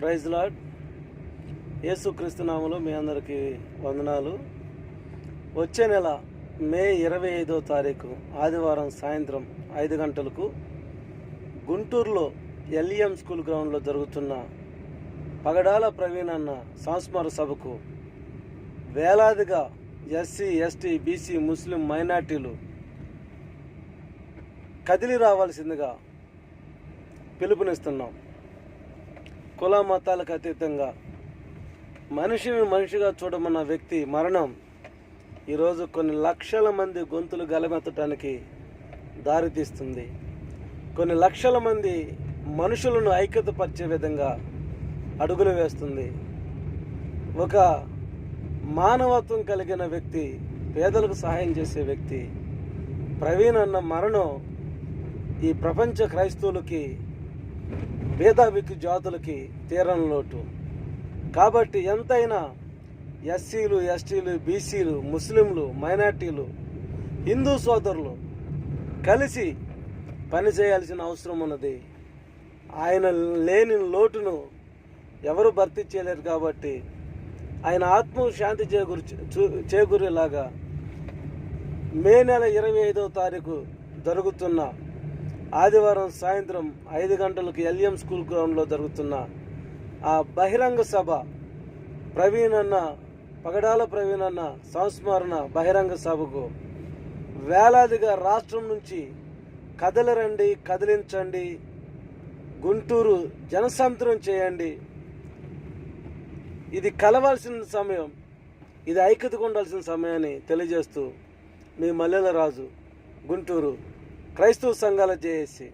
Praise lord. యేసుక్రీస్తు నామములో మీ అందరికీ వందనాలు. వచ్చే నెల మే 25వ తారీఖు ఆదివారం సాయంత్రం 5 గంటలకు గుంటూరులో ఎల్ఈఎం స్కూల్ గ్రౌండ్లో జరుగుతున్న పగడాల ప్రవీణ్ అన్న సంస్మరణ సభకు వేలాదిగా ఎస్సీ, ఎస్టీ, బీసీ, ముస్లిం మైనార్టీలు కదిలి రావాల్సిందిగా పిలుపునిస్తున్నాం. కుల మతాలకు అతీతంగా మనిషిని మనిషిగా చూడమన్న వ్యక్తి మరణం ఈరోజు కొన్ని లక్షల మంది గొంతులు గలమెత్తడానికి దారితీస్తుంది. కొన్ని లక్షల మంది మనుషులను ఐక్యతపరిచే విధంగా అడుగులు వేస్తుంది. ఒక మానవత్వం కలిగిన వ్యక్తి, పేదలకు సహాయం చేసే వ్యక్తి ప్రవీణ్ అన్న మరణం ఈ ప్రపంచ క్రైస్తవులకి, భేదాభిక్కు జాతులకి తీరని లోటు. కాబట్టి ఎంతైనా ఎస్సీలు, ఎస్టీలు, బీసీలు, ముస్లింలు, మైనార్టీలు, హిందూ సోదరులు కలిసి పనిచేయాల్సిన అవసరం ఉన్నది. ఆయన లేని లోటును ఎవరు భర్తీ చేయలేరు. కాబట్టి ఆయన ఆత్మ శాంతి చేకూరేలాగా మే నెల 25వ తారీఖు జరుగుతున్న ఆదివారం సాయంత్రం 5 గంటలకు ఎల్ఈఎం స్కూల్ గ్రౌండ్లో జరుగుతున్న ఆ బహిరంగ సభ, ప్రవీణ్ అన్న పగడాల ప్రవీణ్ అన్న సంస్మరణ బహిరంగ సభకు వేలాదిగా రాష్ట్రం నుంచి కదలరండి, కదిలించండి, గుంటూరు జనసంద్రం చేయండి. ఇది కలవాల్సిన సమయం, ఇది ఐక్యతగా ఉండాల్సిన సమయాన్ని తెలియజేస్తూ మీ మల్లెల రాజు, గుంటూరు క్రైస్తవ సంఘాల జేఏసీ.